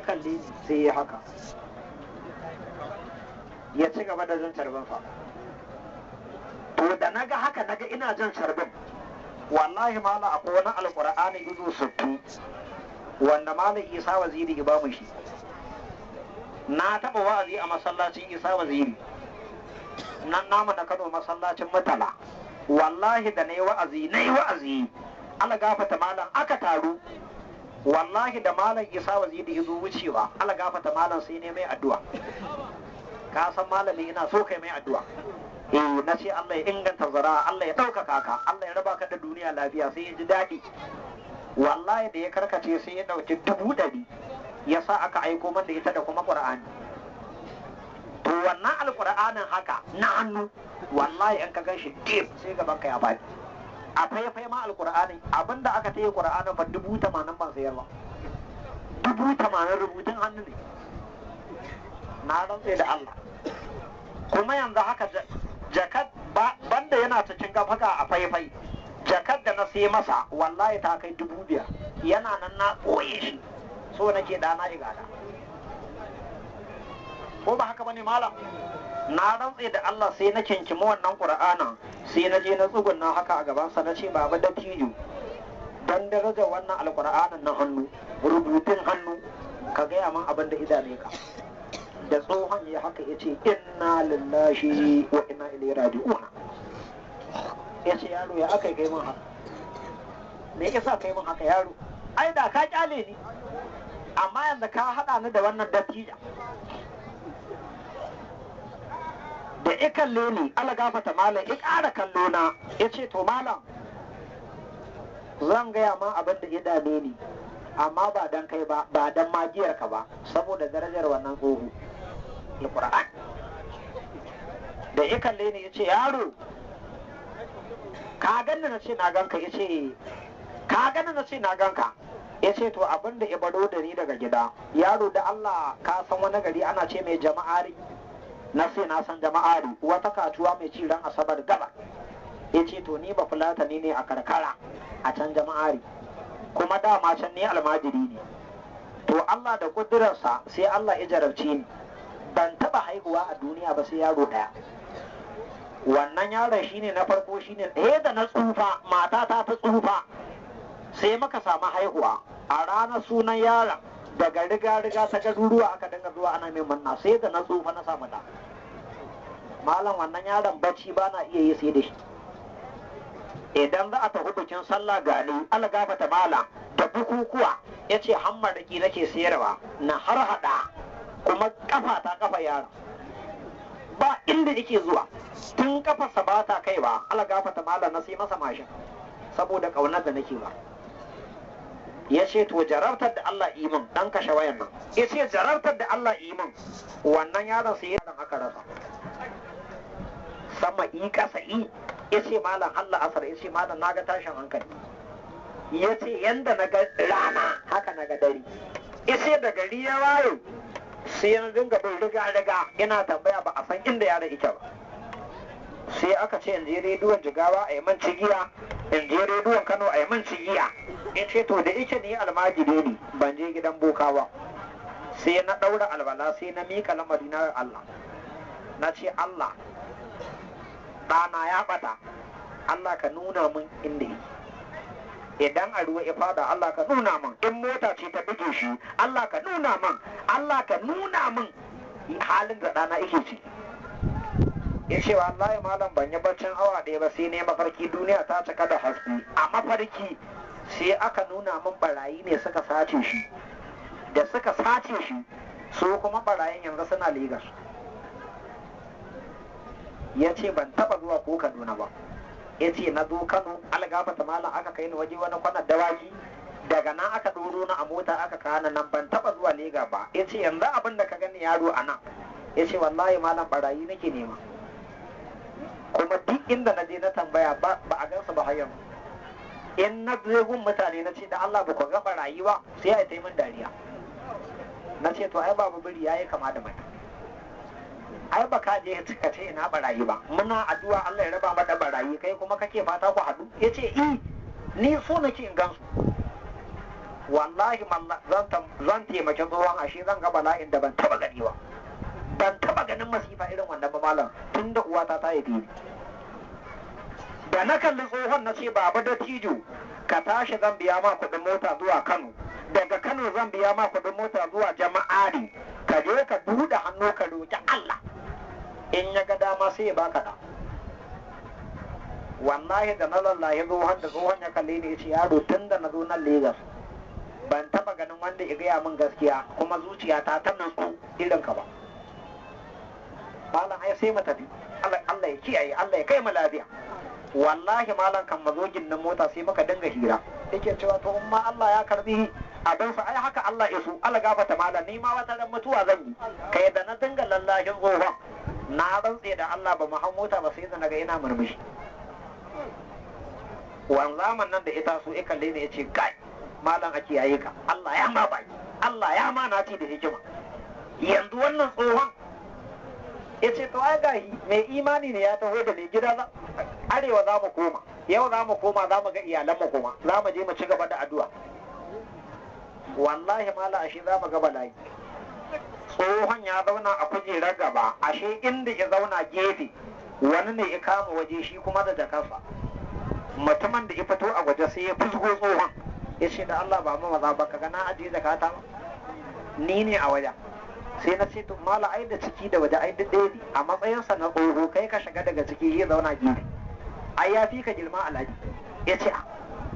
kalle ni sai ya haka, ya ci gaba da jan carbin fa. To da naga haka naga ina jan carbin, wallahi mala akwai wani alqur'ani izo 60 wanda malam Isa Waziri ya bamu shi. Na taɓa wa'azi a masallacin Isa Waziri nan namu na Kano, masallacin Murtala. Wallahi da na yi wa'azi Allah gafata malam aka taru, wallahi da malam Isa Waziri ya zo wucewa, Allah gafata malam sai ne mai addu'a. Ka san malami ina so kai mai addu'a. Na ce Allah ya inganta zara, Allah ya ɗaukaka ka, Allah ya raba ka da duniya lafiya. Sai ya ji daɗi. Wallahi da ya karkace sai ya ɗauki 100,000 ya sa aka aiko man da ita da kuma ƙur'ani. To wannan alƙur'anin haka na hannu, wallahi in ka gan shi deep sai gaban ka ya faɗi. A faifai ma alƙur'ani abinda aka taya ƙur'anin fa 80,000 ban sayar ba. 80,000 rubutun hannu ne. Na rantse da Allah. Kuma yanzu haka jakar banda yana cikin gafaka a faifai, jakar da na sai masa wallahi ta kai 5,000. Yana nan na ɓoye shi, so nake ɗana igada. Ko ba haka bane malam? Na rantse da Allah sai na kinkimi wannan Qur'anin, sai na je na tsugunna haka a gabansa na ce baba dattijo, dan darajar wannan alƙur'anin na hannu, rubutun hannu, ka gaya min abin da idane ka. Da tsohon ya haka ya ce inna lillahi wa inna ilaihi raji'un. Ya ce yaro ya aka kai min haka, me yasa kai min haka yaro? Ai da ka kyale ni, amma yanzu ka haɗa ni da wannan dattijo. Da ya kalle ni, Allah gafata malam, ya ƙara kallo na, ya ce to malam zan gaya ma abin da ya dame ni, amma ba dan kai ba, ba dan magiyar ka ba, saboda darajar wannan tsoho Al-Qur'an. Da ya kalle ni ya ce yaro ka ganni na ce na ganka, ya ce ka ganni na ce na ganka, ya ce to abin da ya baro da ni daga gida, yaro da Allah ka san wani gari ana ce mai Jama'ari? Na ce na san Jama'ari, wata kasuwa mai ci ran Asabar gaba. Ya ce to ni ba fulatani ne a karkara a can Jama'ari, kuma dama can ne almajiri ne. To Allah da kudurarsa sai Allah ya jarabce ni, ban taba haihuwa a duniya ba sai yaro daya. Wannan yaron shine na farko, shine ɗaya da na tsufa, matata ta tsufa, sai muka samu haihuwa. A ranar sunan yaron daga riga ta garuruwa aka dinga zuwa ana mai manna, sai da na tsufa na samu da. Malam wannan yaron bacci ba na iya yi sai da shi. Idan za a tafi bikin sallah gani Allah gafata malam da bukukuwa, ya ce hammaraki nake sayarwa na har hada, kuma kafa ta kafa yaron ba inda yake zuwa, tun kafarsa ba ta kai ba. Allah gafata malam na sai masa mashin saboda kaunar da nake ba. Ya ce to jarabtar da Allah iman dan kashe wayan nan, ya ce jarabtar da Allah iman wannan yaron sai yaron aka rasa sama i kasa i. Ya ce malam Allah asar, ya ce malam na ga tashin hankali, ya ce yanda na ga rana haka na ga dare. Ya ce da gari ya waye sai na dinga bin riga ina tambaya ba a san inda yaron ike ba. Sai aka ce in je rediyon Jigawa a yi man cigiya, in je rediyon Kano a yi man cigiya. Ya ce to da ike ni almajiri ne ban je gidan boka ba. Sai na ɗaura albala, sai na miƙa lamari na Allah, na ce Allah ɗana ya ɓata, Allah ka nuna min inda yake. Idan a ruwa ya fada Allah ka nuna min, in mota ce ta buge shi Allah ka nuna min, Allah ka nuna min halin da ɗana yake ci. Ya ce wallahi malam ban yi baccin awa ɗaya ba sai ne mafarki duniya ta cika da haske. A mafarki sai aka nuna min barayi ne suka sace shi, da suka sace shi su kuma barayin yanzu suna Legas. Ya ce ban taba zuwa ko Kaduna ba. Ya ce na zo Kano algafata malam aka kai ni waje wani kwanar dawaki, daga nan aka ɗoro na a mota aka kana nan, ban taba zuwa Lega ba. Ya ce yanzu abin da ka gani yaro a nan, ya ce wallahi malam barayi nake nema, kuma duk inda na je na tambaya ba a gansu ba har yanzu. In na je gun mutane na ce da Allah ba ku ga barayi ba, sai ya yi min dariya. Na ce to ai babu biri yayi kama da mai, ai ba ka je ka ce ina barayi ba, muna addu'a Allah ya raba mu da barayi, kai kuma kake fata ku haɗu. Ya ce ni so nake in gansu. wallahi zan taimaki tsohon ashe zan ga bala'in da ban taba gani ba, ban taba ganin masifa irin wannan ba malam tun da uwata ta haife ni. Da na kalli tsohon na ce baba da tijo ka tashi zan biya ma kuɗin mota zuwa Kano, daga Kano zan biya ma kuɗin mota zuwa Jama'ari, ka je ka buɗe hannu ka roƙi Allah in ya ga dama sai ya baka da. Wallahi da na lallahi tsohon da tsohon ya kalle ni ya ce yaro tun da na zo nan Legas ban taba ganin wanda ya gaya min gaskiya kuma zuciyata ta nutsu irin ka ba. Malam ai sai mu tafi, Allah ya kiyaye, Allah ya kai mu lafiya. Wallahi malam kan mazo gindin mota sai muka dinga hira, yake cewa to in ma Allah ya karbi abin sa ai haka Allah ya so. Allah gafata malam ni ma wata ran mutuwa zan yi, kai da na dinga lallahin tsohon na rantse da Allah ba mu hau mota ba sai da naga ina murmushi. Wanzaman nan da ita so ya kalle ni ya ce kai malam a kiyaye ka, Allah ya ma baki, Allah ya ma na ci da hikima. Yanzu wannan tsohon ya ce to ai gahi mai imani ne ya taho da mai gida za arewa za mu koma, yau za mu koma za mu ga iyalan mu kuma za mu je mu ci gaba da addu'a. Wallahi mala ashe za mu ga bala'i. Tsohon ya zauna a kujerar gaba, ashe inda ya zauna gefe wani ne ya kama waje shi kuma da jakarsa. Mutumin da ya fito a waje sai ya fusgo tsohon ya ce da Allah ba mu maza ba ka ga na ajiye jakata ba, ni ne a wajen. Sai na ce to mala ai da ciki da waje ai duk ɗaya ne, a matsayinsa na tsoho kai ka shiga daga ciki ya zauna gefe, ai ya fi ka girma alhaji. Ya ce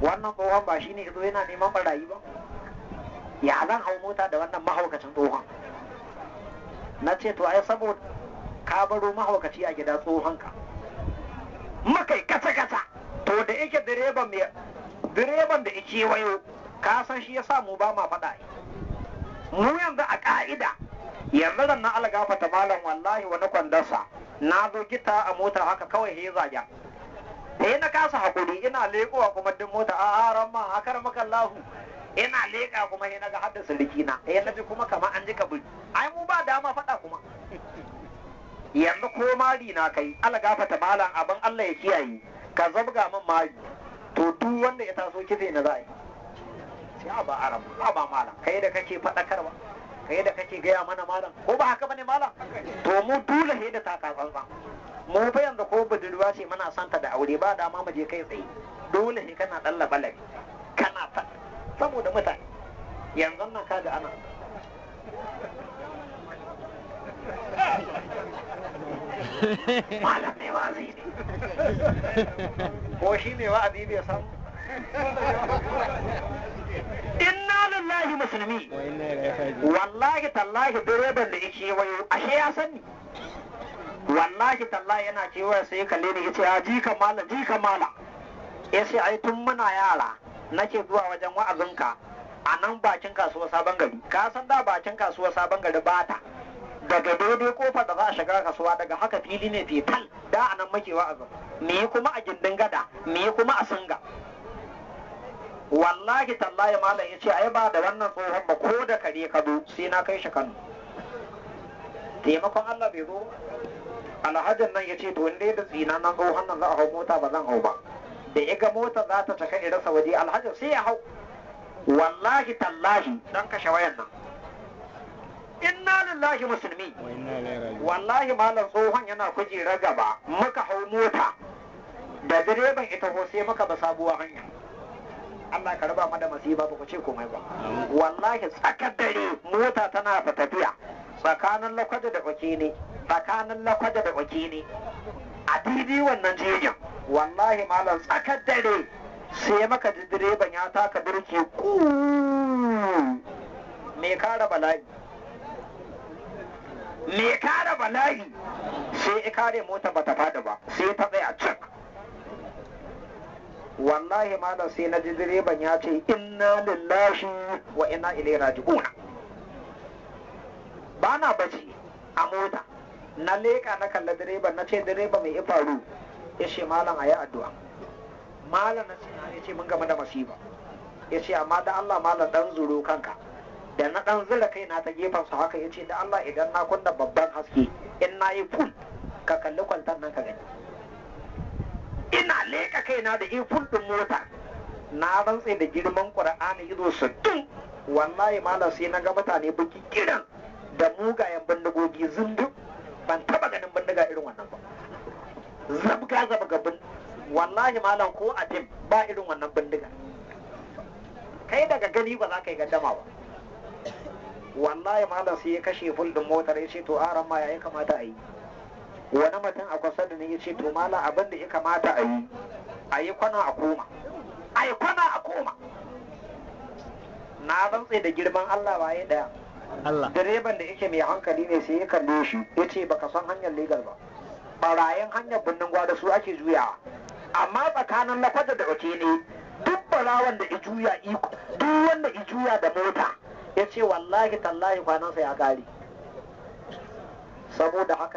wannan tsohon ba shi ne ya zo yana neman barayi ba, ya zan hau mota da wannan mahaukacin tsohon. Na ce to ai saboda ka baro mahaukaci a gida tsohonka makai kata-kata. To da yake direban da yake wayo ka san shi ya sa mu ba ma faɗa. Mu yanzu a ƙa'ida yanzu nan na algafata malam wallahi wani kwandarsa na zo gita a mota haka kawai he zaga, sai na kasa hakuri ina leƙowa kuma duk mota a aran ma akar maka lahu ina leƙa kuma he naga haddasa rikina na ji kuma kamar an ji kaburi. Ai mu ba dama faɗa kuma yanzu ko mari na kai algafata malam abin Allah ya kiyaye ka zabga min mari to duk wanda ya taso kife na za'a yi sai ba aram ba malam kai da kake faɗakarwa, kai da kake gaya mana malam ko ba haka bane malam. To mu dole he da taka tsantsan. Mu fa yanzu ko budurwa ce muna santa da aure ba dama mu je kai tsaye, dole he kana dan labalabi kana ta saboda mutane yanzu nan kaga ana malam mai wa'azi ne ko shi mai wa'azi bai san inna lillahi musulmi. Wallahi tallahi direban da yake wayo ashe ya sani, wallahi tallahi yana cewa sai kalle ni yace ya ji kamala yace ai tun muna yara nake zuwa wajen wa'azinka a nan bakin kasuwar Sabon Gari. Ka san da bakin kasuwar Sabon Gari bata daga daidai kofar da za a shiga kasuwa daga haka fili ne fetal da anan muke wa'azin, me kuma a gindin gada, me kuma a singa. Wallahi tallahi malam yace ai ba da wannan tsohon ba ko da kare ka zo sai na kai shi Kano. Taimakon Allah bai zo. Alhajin nan yace to inda da tsina nan tsohon nan za a hau mota ba zan hau ba. Da ya ga mota za ta cika irinsa waje alhajin sai ya hau. Wallahi tallahi dan kashe wayan nan. Inna lillahi musulmi. Wallahi malam tsohon yana kujera gaba muka hau mota da direban ita ko sai muka ba sabuwar hanya. Allah ka raba mu da masifa ba ku ce komai ba. Wallahi tsakar dare mota tana ta tafiya tsakanin Lakwaja da Okene, tsakanin Lakwaja da Okene a didi wannan jejin. Wallahi malam tsakar dare sai maka ji direban ya taka birki ku me kara bala'i, me kara bala'i sai ya kare mota bata fada ba sai ta tsaya cik. Wallahi malam sai na ji direban ya ce inna lillahi wa inna ilaihi raji'un. Ba na bacci a mota na leka na kalla direban na ce direba mai faru ya ce malam a yi addu'a. Malam na ce ya ce mun gama da masifa ya ce amma da Allah malam dan zuro kanka. Da na dan zura kai na ta gefen su haka ya ce da Allah idan na kunna babban haske in na yi full ka kalli kwantar nan ka gani. Ina leka kaina da ifun ɗin mota na rantse da girman ƙur'ani ido 60 wallahi malam sai na ga mutane baki kiran da mugayen bindigogi zundu ban taba ganin bindiga irin wannan ba zabga wallahi malam ko a tim ba irin wannan bindiga kai daga gani ba za ka yi gaddama ba wallahi malam sai ya kashe ful din motar ya ce to aran ma ya kamata a yi wani mutum a kusa da ni ya ce to malam abin da ya kamata a yi kwana a koma a yi kwana a koma na rantse da girman Allah waye daya Allah direban da yake mai hankali ne sai ya kalle shi ya ce baka san hanyar legal ba barayin hanyar birnin gwada su ake juyawa amma tsakanin lakwaja da oke ne duk barawan da i juya duk wanda i juya da mota ya ce wallahi tallahi kwanansa ya kare saboda haka